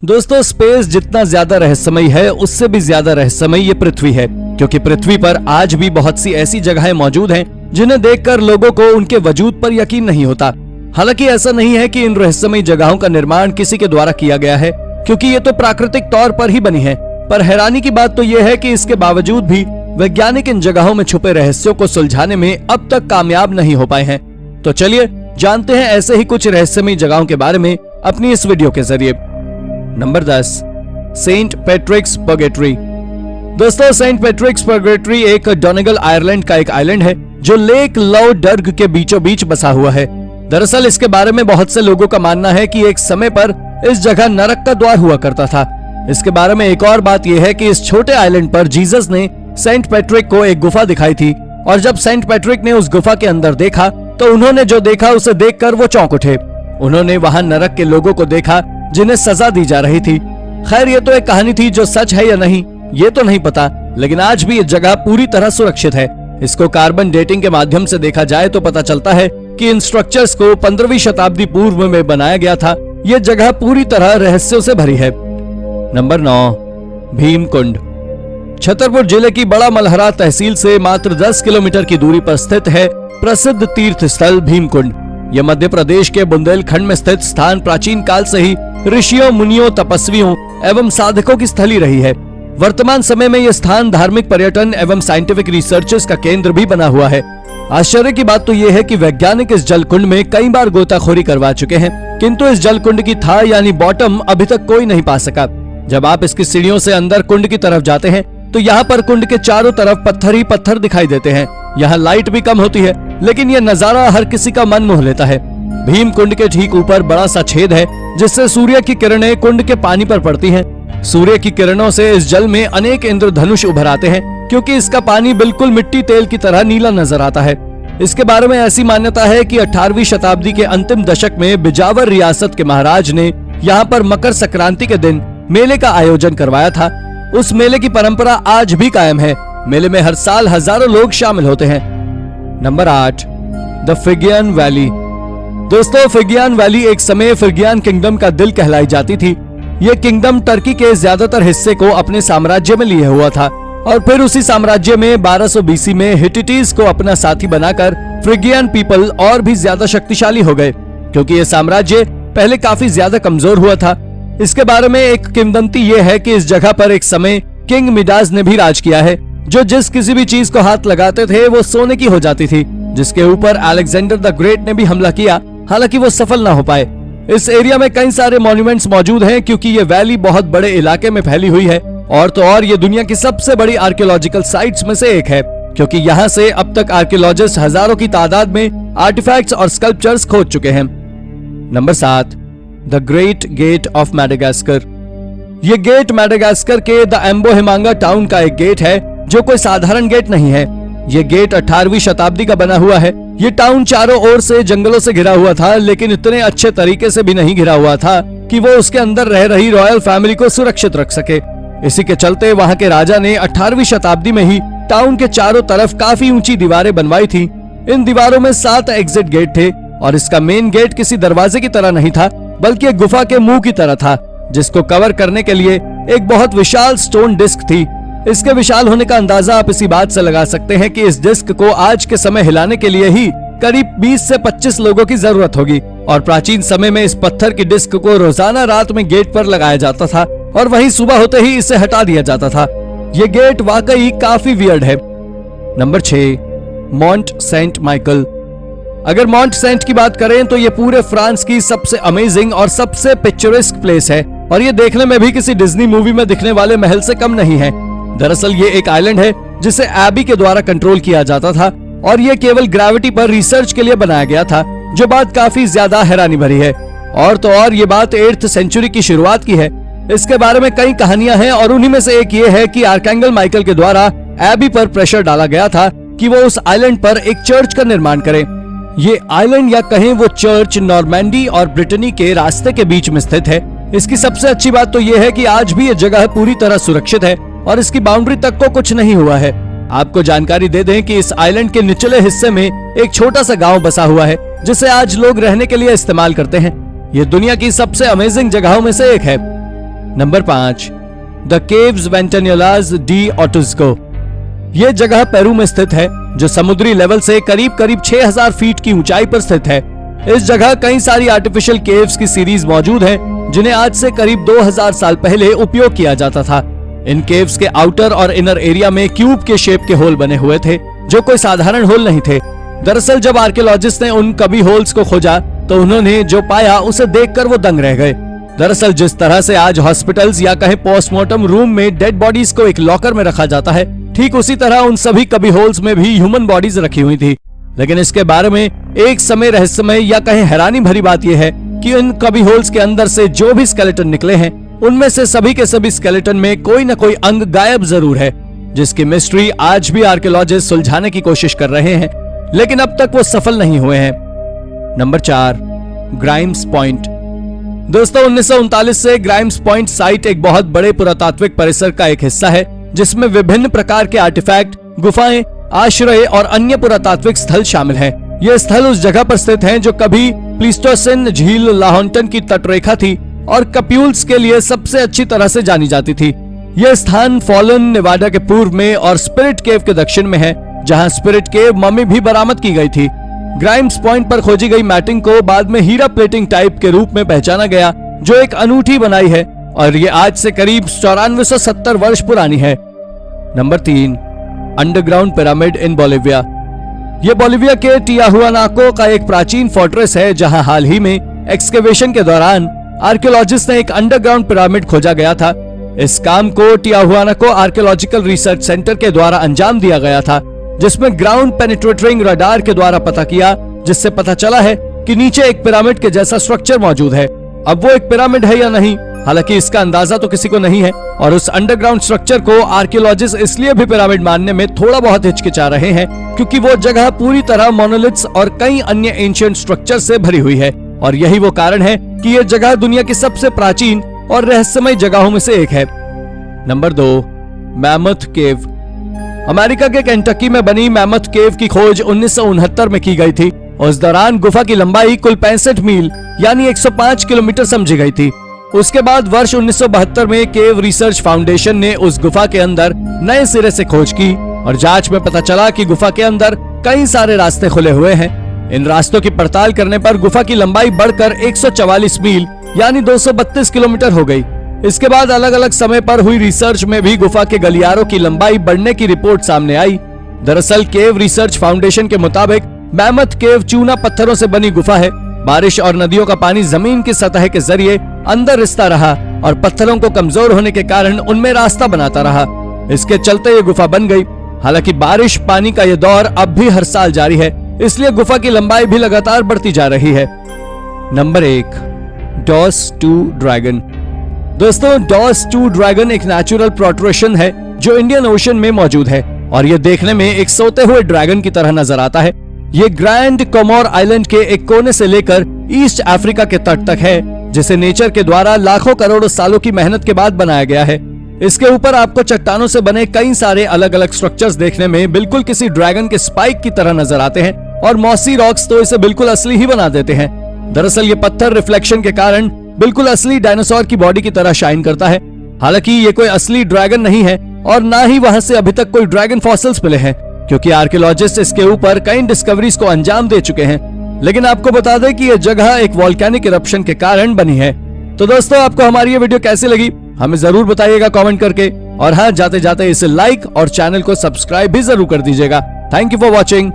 दोस्तों, स्पेस जितना ज्यादा रहस्यमयी है उससे भी ज्यादा रहस्यमयी ये पृथ्वी है, क्योंकि पृथ्वी पर आज भी बहुत सी ऐसी जगहें मौजूद हैं जिन्हें देखकर लोगों को उनके वजूद पर यकीन नहीं होता। हालांकि ऐसा नहीं है कि इन रहस्यमयी जगहों का निर्माण किसी के द्वारा किया गया है, क्योंकि ये तो प्राकृतिक तौर पर ही बनी है। पर हैरानी की बात तो ये है कि इसके बावजूद भी वैज्ञानिक इन जगहों में छुपे रहस्यों को सुलझाने में अब तक कामयाब नहीं हो पाए हैं। तो चलिए जानते हैं ऐसे ही कुछ रहस्यमयी जगहों के बारे में अपनी इस वीडियो के जरिए। Number 10, Saint Patrick's Purgatory. दोस्तों, सेंट पैट्रिक्स पर्गेटरी एक डोनेगल आयरलैंड का एक आइलैंड है जो लेक लोडर्ग के बीचों बीच बसा हुआ है। दरअसल इसके बारे में बहुत से लोगों का मानना है कि एक समय पर इस जगह नरक का द्वार हुआ करता था। इसके बारे में एक और बात यह है कि इस छोटे आइलैंड पर जीसस ने सेंट पैट्रिक को एक गुफा दिखाई थी, और जब सेंट पैट्रिक ने उस गुफा के अंदर देखा तो उन्होंने जो देखा उसे देखकर वो चौंक उठे। उन्होंने वहां नरक के लोगों को देखा जिन्हें सजा दी जा रही थी। खैर, ये तो एक कहानी थी, जो सच है या नहीं ये तो नहीं पता, लेकिन आज भी ये जगह पूरी तरह सुरक्षित है। इसको कार्बन डेटिंग के माध्यम से देखा जाए तो पता चलता है कि इन स्ट्रक्चर्स को 15वीं शताब्दी पूर्व में बनाया गया था। ये जगह पूरी तरह रहस्यों से भरी है। नंबर 9, भीमकुंड। छतरपुर जिले की बड़ा मलहरा तहसील से मात्र 10 किलोमीटर की दूरी पर स्थित है प्रसिद्ध तीर्थ स्थल भीमकुंड। यह मध्य प्रदेश के बुंदेलखंड में स्थित स्थान प्राचीन काल से ही ऋषियों, मुनियों, तपस्वियों एवं साधकों की स्थली रही है। वर्तमान समय में यह स्थान धार्मिक, पर्यटन एवं साइंटिफिक रिसर्चेस का केंद्र भी बना हुआ है। आश्चर्य की बात तो यह है कि वैज्ञानिक इस जलकुंड में कई बार गोताखोरी करवा चुके हैं, किंतु इस जलकुंड की था यानी बॉटम अभी तक कोई नहीं पा सका। जब आप इसकी सीढ़ियों से अंदर कुंड की तरफ जाते हैं तो यहाँ पर कुंड के चारों तरफ पत्थर ही पत्थर दिखाई देते हैं। यहाँ लाइट भी कम होती है, लेकिन यह नजारा हर किसी का मन मोह लेता है। भीम कुंड के ठीक ऊपर बड़ा सा छेद है, जिससे सूर्य की किरणें कुंड के पानी पर पड़ती हैं। सूर्य की किरणों से इस जल में अनेक इंद्रधनुष उभर आते हैं, क्योंकि इसका पानी बिल्कुल मिट्टी तेल की तरह नीला नजर आता है। इसके बारे में ऐसी मान्यता है कि 18वीं शताब्दी के अंतिम दशक में बिजावर रियासत के महाराज ने यहाँ पर मकर संक्रांति के दिन मेले का आयोजन करवाया था। उस मेले की परंपरा आज भी कायम है। मेले में हर साल हजारों लोग शामिल होते हैं। नंबर 8, द फिगियन वैली। दोस्तों, फिगियन वैली एक समय फिगियन किंगडम का दिल कहलाई जाती थी। यह किंगडम टर्की के ज्यादातर हिस्से को अपने साम्राज्य में लिए हुआ था, और फिर उसी साम्राज्य में 1200 BC में हिटिटीज को अपना साथी बनाकर फ्रिगियन पीपल और भी ज्यादा शक्तिशाली हो गए, क्योंकि यह साम्राज्य पहले काफी ज्यादा कमजोर हुआ था। इसके बारे में एक किंवदंती यह है कि इस जगह पर एक समय किंग मिडास ने भी राज किया है, जो जिस किसी भी चीज को हाथ लगाते थे वो सोने की हो जाती थी, जिसके ऊपर अलेक्जेंडर द ग्रेट ने भी हमला किया। हालांकि वो सफल ना हो पाए। इस एरिया में कई सारे मॉन्यूमेंट्स मौजूद हैं, क्योंकि ये वैली बहुत बड़े इलाके में फैली हुई है, और तो और ये दुनिया की सबसे बड़ी आर्कियोलॉजिकल साइट्स में से एक है, क्योंकि यहाँ से अब तक आर्कियोलॉजिस्ट हजारों की तादाद में आर्टिफैक्ट्स और स्कल्पचर्स खोज चुके हैं। Number 7, the Great Gate of Madagascar. ये गेट मैडागास्कर के द एम्बोहिमांगा टाउन का एक गेट है, जो कोई साधारण गेट नहीं है। ये गेट 18वीं शताब्दी का बना हुआ है। ये टाउन चारों ओर से जंगलों से घिरा हुआ था, लेकिन इतने अच्छे तरीके से भी नहीं घिरा हुआ था कि वो उसके अंदर रह रही रॉयल फैमिली को सुरक्षित रख सके। इसी के चलते वहाँ के राजा ने 18वीं शताब्दी में ही टाउन के चारों तरफ काफी ऊंची दीवारें बनवाई थी। इन दीवारों में 7 एग्जिट गेट थे, और इसका मेन गेट किसी दरवाजे की तरह नहीं था, बल्कि एक गुफा के मुंह की तरह था, जिसको कवर करने के लिए एक बहुत विशाल स्टोन डिस्क थी। इसके विशाल होने का अंदाजा आप इसी बात से लगा सकते हैं कि इस डिस्क को आज के समय हिलाने के लिए ही करीब 20 से 25 लोगों की जरूरत होगी, और प्राचीन समय में इस पत्थर की डिस्क को रोजाना रात में गेट पर लगाया जाता था, और वहीं सुबह होते ही इसे हटा दिया जाता था। ये गेट वाकई काफी वियर्ड है। Number 6, Mont Saint Michel. अगर मॉन्ट सेंट की बात करें तो ये पूरे फ्रांस की सबसे अमेजिंग और सबसे पिक्चरेस्क प्लेस है, और ये देखने में भी किसी डिज्नी मूवी में दिखने वाले महल से कम नहीं है। दरअसल ये एक आइलैंड है जिसे एबी के द्वारा कंट्रोल किया जाता था, और ये केवल ग्रेविटी पर रिसर्च के लिए बनाया गया था, जो बात काफी ज्यादा हैरानी भरी है। और तो और ये बात 8th सेंचुरी की शुरुआत की है। इसके बारे में कई कहानियां हैं, और उन्हीं में से एक ये है कि आर्कैंगल माइकल के द्वारा एबी पर प्रेशर डाला गया था कि वो उस आइलैंड पर एक चर्च का निर्माण करे। ये आइलैंड या कहें वो चर्च नॉर्मैंडी और ब्रिटेनी के रास्ते के बीच में स्थित है। इसकी सबसे अच्छी बात तो ये है कि आज भी ये जगह पूरी तरह सुरक्षित है, और इसकी बाउंड्री तक को कुछ नहीं हुआ है। आपको जानकारी दे दें कि इस आइलैंड के निचले हिस्से में एक छोटा सा गांव बसा हुआ है, जिसे आज लोग रहने के लिए इस्तेमाल करते हैं। ये दुनिया की सबसे अमेजिंग जगहों में से एक है। Number 5, the caves Ventanillas de Otuzco. यह जगह पेरू में स्थित है, जो समुद्री लेवल से करीब करीब 6000 फीट की ऊंचाई पर स्थित है। इस जगह कई सारी आर्टिफिशियल केव्स की सीरीज मौजूद है, जिन्हें आज से करीब 2000 साल पहले उपयोग किया जाता था। इन केव्स के आउटर और इनर एरिया में क्यूब के शेप के होल बने हुए थे, जो कोई साधारण होल नहीं थे। दरअसल जब आर्कियोलॉजिस्ट ने उन कभी होल्स को खोजा तो उन्होंने जो पाया उसे देखकर वो दंग रह गए। दरअसल जिस तरह से आज हॉस्पिटल्स या कहे पोस्टमार्टम रूम में डेड बॉडीज को एक लॉकर में रखा जाता है, ठीक उसी तरह उन सभी कभी होल्स में भी ह्यूमन बॉडीज रखी हुई थी। लेकिन इसके बारे में एक समय रहस्यमय या कहे हैरानी भरी बात यह है कि इन कभी होल्स के अंदर से जो भी स्केलेटन निकले हैं, उनमें से सभी के सभी स्केलेटन में कोई न कोई अंग गायब जरूर है, जिसकी मिस्ट्री आज भी आर्कियोलॉजिस्ट सुलझाने की कोशिश कर रहे हैं, लेकिन अब तक वो सफल नहीं हुए हैं। Number 4, Grimes point. दोस्तों 1939 से ग्राइम्स पॉइंट साइट एक बहुत बड़े पुरातात्विक परिसर का एक हिस्सा है, जिसमें विभिन्न प्रकार के आर्टिफैक्ट, गुफाएं, आश्रय और अन्य पुरातात्विक स्थल शामिल हैं। यह स्थल उस जगह पर स्थित हैं जो कभी प्लीस्टोसिन झील लाहौंटन की तटरेखा थी और कप्यूल्स के लिए सबसे अच्छी तरह से जानी जाती थी। यह स्थान फॉलन नेवाडा के पूर्व में और स्पिरिट केव के दक्षिण में है, जहां स्पिरिट केव मम्मी भी बरामद की गई थी। ग्राइम्स पॉइंट पर खोजी गई मैटिंग को बाद में हीरा प्लेटिंग टाइप के रूप में पहचाना गया, जो एक अनूठी बनाई है और ये आज से करीब 9470 वर्ष पुरानी है। नंबर 3, अंडरग्राउंड पिरामिड इन बोलिविया। यह बोलिविया के टियाहुआनाको का एक प्राचीन फोर्ट्रेस है, जहां हाल ही में एक्सकेवेशन के दौरान आर्कियोलॉजिस्ट ने एक अंडरग्राउंड पिरामिड खोजा गया था। इस काम को टियाहुआनाको आर्कियोलॉजिकल रिसर्च सेंटर के द्वारा अंजाम दिया गया था, जिसमें ग्राउंड पेनिट्रेटिंग रडार के द्वारा पता किया, जिससे पता चला है कि नीचे एक पिरामिड के जैसा स्ट्रक्चर मौजूद है। अब वो एक पिरामिड है या नहीं, हालांकि इसका अंदाजा तो किसी को नहीं है, और उस अंडरग्राउंड स्ट्रक्चर को आर्कियोलॉजिस्ट इसलिए भी पिरामिड मानने में थोड़ा बहुत हिचकिचा रहे हैं क्योंकि वो जगह पूरी तरह मोनोलिथ्स और कई अन्य एंशिएंट स्ट्रक्चर से भरी हुई है, और यही वो कारण है कि यह जगह दुनिया की सबसे प्राचीन और रहस्यमय जगहों में से एक है। नंबर 2, मैमथ केव। अमेरिका के केंटकी में बनी मैमथ केव की खोज 1969 में की गई थी। उस दौरान गुफा की लंबाई कुल 65 मील यानी 105 किलोमीटर समझी गई थी। उसके बाद वर्ष 1972 में केव रिसर्च फाउंडेशन ने उस गुफा के अंदर नए सिरे से खोज की और जांच में पता चला कि गुफा के अंदर कई सारे रास्ते खुले हुए हैं। इन रास्तों की पड़ताल करने पर गुफा की लंबाई बढ़कर 144 मील यानी 232 किलोमीटर हो गई। इसके बाद अलग अलग समय पर हुई रिसर्च में भी गुफा के गलियारों की लंबाई बढ़ने की रिपोर्ट सामने आई। दरअसल केव रिसर्च फाउंडेशन के मुताबिक मैमथ केव चूना पत्थरों से बनी गुफा है। बारिश और नदियों का पानी जमीन की सतह के जरिए अंदर रिसता रहा और पत्थरों को कमजोर होने के कारण उनमें रास्ता बनाता रहा। इसके चलते ये गुफा बन गई। हालांकि बारिश पानी का ये दौर अब भी हर साल जारी है, इसलिए गुफा की लंबाई भी लगातार बढ़ती जा रही है। Number 1, Dos 2 dragon. दोस्तों डॉस 2 ड्रैगन एक नेचुरल प्रोट्रूशन है जो इंडियन ओशन में मौजूद है और ये देखने में एक सोते हुए ड्रैगन की तरह नजर आता है। ये ग्रैंड कोमोर आइलैंड के एक कोने से लेकर ईस्ट अफ्रीका के तट तक है, जिसे नेचर के द्वारा लाखों करोड़ों सालों की मेहनत के बाद बनाया गया है। इसके ऊपर आपको चट्टानों से बने कई सारे अलग अलग स्ट्रक्चर्स देखने में बिल्कुल किसी ड्रैगन के स्पाइक की तरह नजर आते हैं और मॉसी रॉक्स तो इसे बिल्कुल असली ही बना देते हैं। दरअसल ये पत्थर रिफ्लेक्शन के कारण बिल्कुल असली डायनासोर की बॉडी की तरह शाइन करता है। हालांकि ये कोई असली ड्रैगन नहीं है और ना ही वहां से अभी तक कोई ड्रैगन फॉसिल्स मिले हैं, क्योंकि आर्कियोलॉजिस्ट इसके ऊपर कई डिस्कवरीज को अंजाम दे चुके हैं। लेकिन आपको बता दें कि यह जगह एक वोल्केनिक इरप्शन के कारण बनी है। तो दोस्तों आपको हमारी ये वीडियो कैसी लगी हमें जरूर बताइएगा कमेंट करके, और हाँ जाते जाते इसे लाइक और चैनल को सब्सक्राइब भी जरूर कर दीजिएगा। Thank you for watching.